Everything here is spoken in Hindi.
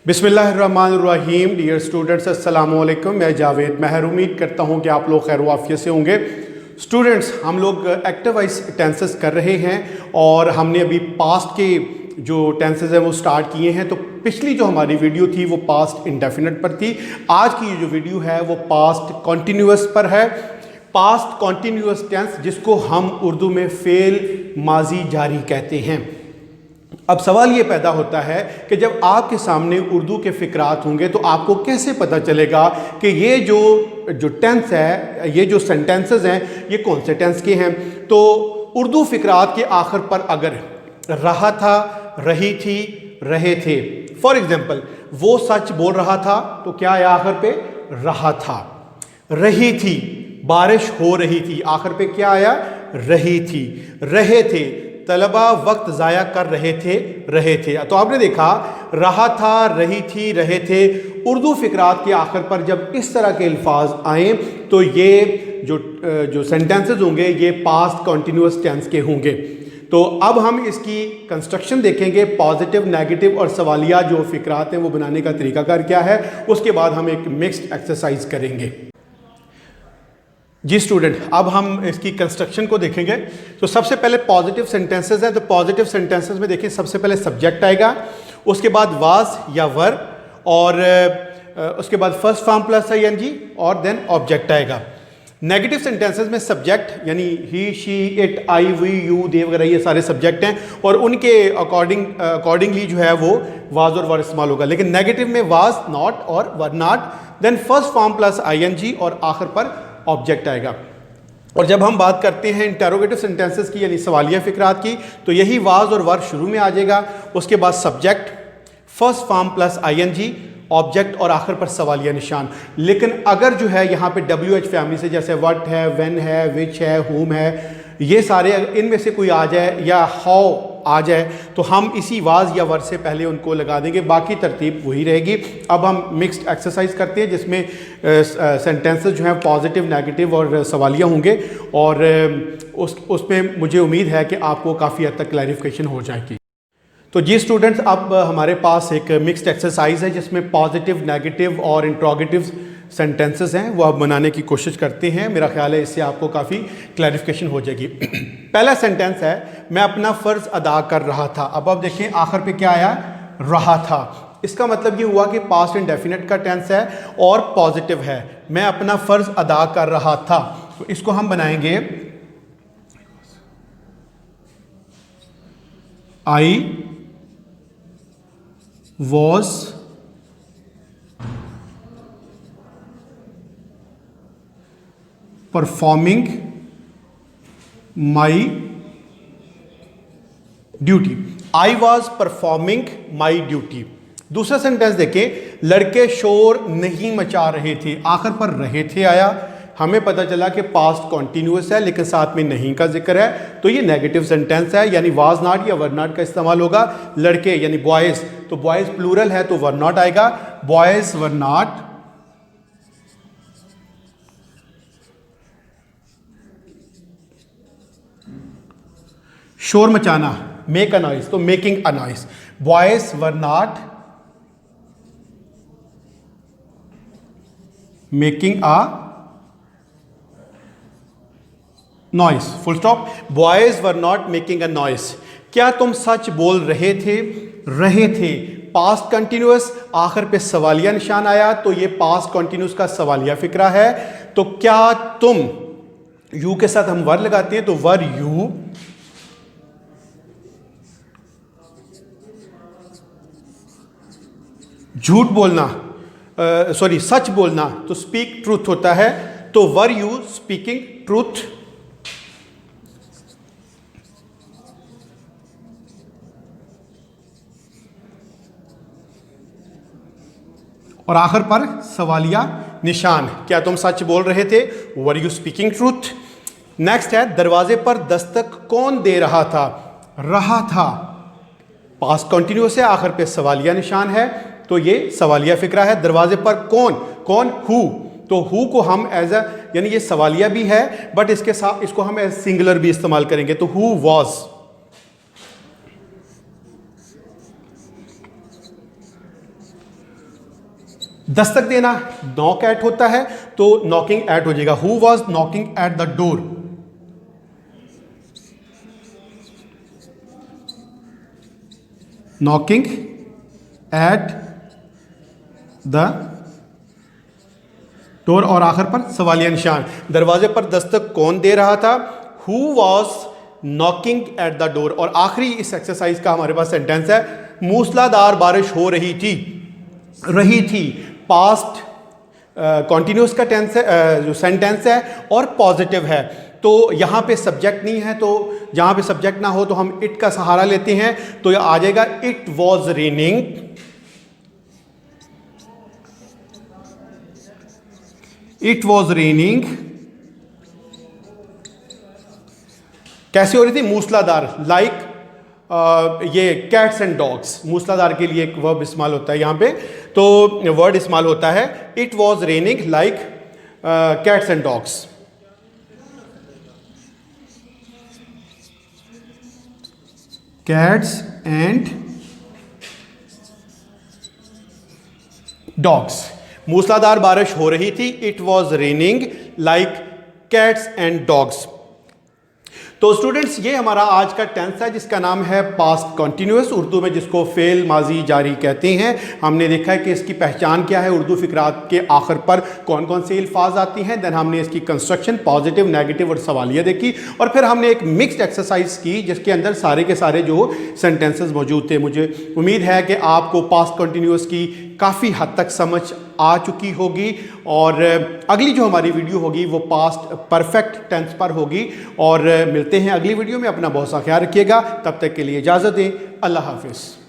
बिस्मिल्लाहिर्रहमानिर्रहीम। डियर स्टूडेंट्स, अस्सलाम वालेकुम। मैं जावेद महर उम्मीद करता हूँ कि आप लोग खैर आफियत से होंगे। स्टूडेंट्स, हम लोग एक्टिव वॉइस टेंसेस कर रहे हैं और हमने अभी पास्ट के जो टेंसेस हैं वो स्टार्ट किए हैं। तो पिछली जो हमारी वीडियो थी वो पास्ट इंडेफिनिट पर थी। आज की जो वीडियो है वो पास्ट कॉन्टिन्यूअस पर है। पास्ट कॉन्टिन्यूअस टेंस जिसको हम उर्दू में फेल माजी जारी कहते हैं। अब सवाल ये पैदा होता है कि जब आपके सामने उर्दू के फ़िक्रात होंगे तो आपको कैसे पता चलेगा कि ये जो टेंस है, ये जो सेंटेंसेस हैं, ये कौन से टेंस के हैं। तो उर्दू फ़िक्रात के आखिर पर अगर रहा था, रही थी, रहे थे, फॉर एग्जाम्पल वो सच बोल रहा था तो क्या है आखिर पे? रहा था। रही थी, बारिश हो रही थी, आखिर पे क्या आया? रही थी। रहे थे, तलबा वक्त ज़ाया कर रहे थे। तो आपने देखा रहा था, रही थी, रहे थे। उर्दू फ़िक्रात के आखिर पर जब इस तरह के अल्फाज आए तो ये जो सेंटेंसेस होंगे ये पास्ट कॉन्टिन्यूअस टेंस के होंगे। तो अब हम इसकी कंस्ट्रक्शन देखेंगे, पॉजिटिव, नेगेटिव और सवालिया जो फ़िक्रात हैं वो बनाने का तरीकाकार क्या है। उसके बाद हम एक मिक्स्ड एक्सरसाइज करेंगे। जी स्टूडेंट, अब हम इसकी कंस्ट्रक्शन को देखेंगे। तो सबसे पहले पॉजिटिव सेंटेंसेस हैं। तो पॉजिटिव सेंटेंसेस में देखिए सबसे पहले सब्जेक्ट आएगा, उसके बाद वाज या वर, और उसके बाद फर्स्ट फॉर्म प्लस आईएनजी और देन ऑब्जेक्ट आएगा। नेगेटिव सेंटेंसेस में सब्जेक्ट यानी he, she, it, I, we, you, they वगैरह ये सारे सब्जेक्ट हैं और उनके अकॉर्डिंगली जो है वो वाज और वर इस्तेमाल होगा। लेकिन नेगेटिव में वाज, नॉट और were not, then first form plus ING और आखिर पर ऑब्जेक्ट आएगा। और जब हम बात करते हैं इंटरोगेटिव सेंटेंसेस की यानी सवालिया फ़िक्रात की, तो यही वाज और वर शुरू में आ जाएगा, उसके बाद subject, first form plus ING, object और आखिर पर सवालिया निशान। लेकिन अगर जो है यहाँ पे WH फैमिली से जैसे व्हाट है, व्हेन है, विच है, हुम है, ये सारे इनमें से कोई आ जाए या हाउ आ जाए तो हम इसी वाज या वर से पहले उनको लगा देंगे, बाकी तरतीब वही रहेगी। अब हम मिक्स्ड एक्सरसाइज करते हैं जिसमें सेंटेंसेस जो हैं पॉजिटिव, नेगेटिव और सवालिया होंगे और उसमें मुझे उम्मीद है कि आपको काफ़ी हद तक क्लैरिफिकेशन हो जाएगी। तो जी स्टूडेंट्स, अब हमारे पास एक मिक्स्ड एक्सरसाइज है जिसमें पॉजिटिव, नेगेटिव और इंट्रोगेटिव सेंटेंसेस हैं वो आप बनाने की कोशिश करते हैं। मेरा ख्याल है इससे आपको काफ़ी क्लैरिफिकेशन हो जाएगी। पहला सेंटेंस है, मैं अपना फ़र्ज़ अदा कर रहा था। अब आप देखें आखिर पे क्या आया? रहा था। इसका मतलब ये हुआ कि पास्ट इंडेफिनिट का टेंस है और पॉजिटिव है। मैं अपना फ़र्ज़ अदा कर रहा था, तो इसको हम बनाएंगे I was performing my duty. I was performing my duty. दूसरा सेंटेंस देखें, लड़के शोर नहीं मचा रहे थे, आखिर पर रहे थे आया। हमें पता चला कि पास्ट कॉन्टिन्यूअस है लेकिन साथ में नहीं का जिक्र है, तो ये नेगेटिव सेंटेंस है यानी वाज नॉट या वर नॉट का इस्तेमाल होगा। लड़के यानी बॉयज, तो बॉयज प्लूरल है तो वर नॉट आएगा, बॉयज वर नॉट शोर मचाना, मेक अ नॉइस, तो making a noise. Boys were not making a noise, full stop. Boys were not making a noise. क्या तुम सच बोल रहे थे? रहे थे, पास्ट कंटिन्यूअस, आखिर पे सवालिया निशान आया तो ये पास्ट कंटिन्यूअस का सवालिया फिक्रा है। तो क्या तुम, यू के साथ हम वर लगाते हैं तो वर यू, झूठ बोलना, सॉरी सच बोलना तो स्पीक ट्रूथ होता है, तो वर यू स्पीकिंग ट्रूथ। और आखिर पर सवालिया निशान, क्या तुम सच बोल रहे थे? Were you speaking truth. Next है, दरवाजे पर दस्तक कौन दे रहा था? रहा था, पास्ट कंटिन्यूअस है, आखिर पे सवालिया निशान है तो ये सवालिया फिक्रा है। दरवाजे पर कौन? कौन? हु, तो हु को हम एज अ यानी ये सवालिया भी है बट इसके साथ इसको हम एज सिंगुलर भी इस्तेमाल करेंगे, तो हु वॉज। दस्तक देना नॉक एट होता है, तो नॉकिंग एट हो जाएगा। Who was knocking at the door, knocking at the door, और आखिर पर सवालिया निशान, दरवाजे पर दस्तक कौन दे रहा था, who was knocking at the door. और आखिरी इस एक्सरसाइज का हमारे पास सेंटेंस है, मूसलाधार बारिश हो रही थी, रही थी पास्ट कॉन्टिन्यूस का टेंस है, जो सेंटेंस है और पॉजिटिव है, तो यहाँ पे सब्जेक्ट नहीं है, तो जहाँ पे सब्जेक्ट ना हो तो हम इट का सहारा लेते हैं, तो यह आ जाएगा it was raining, it was raining. कैसे हो रही थी, मूसलाधार, लाइक ये कैट्स एंड डॉग्स, मूसलाधार के लिए एक वर्ब इस्तेमाल होता है यहाँ पे, तो वर्ड इस्तेमाल होता है it was raining like cats and dogs. Cats and dogs, मूसलाधार बारिश हो रही थी, it was raining like cats and dogs. तो स्टूडेंट्स, ये हमारा आज का टेंस है जिसका नाम है पास्ट कॉन्टिन्यूअस, उर्दू में जिसको फेल माजी जारी कहते हैं। हमने देखा है कि इसकी पहचान क्या है, उर्दू फिकरात के आखिर पर कौन कौन से अल्फाज आती हैं, देन हमने इसकी कंस्ट्रक्शन पॉजिटिव, नेगेटिव और सवालिया देखी, और फिर हमने एक मिक्स्ड एक्सरसाइज की जिसके अंदर सारे के सारे जो सेंटेंसेस मौजूद थे। मुझे उम्मीद है कि आपको पास्ट कॉन्टिन्यूअस की काफ़ी हद तक समझ आ चुकी होगी, और अगली जो हमारी वीडियो होगी वो पास्ट परफेक्ट टेंस पर होगी, और मिलते हैं अगली वीडियो में। अपना बहुत सा ख्याल रखिएगा, तब तक के लिए इजाज़त दें, अल्लाह हाफिज़।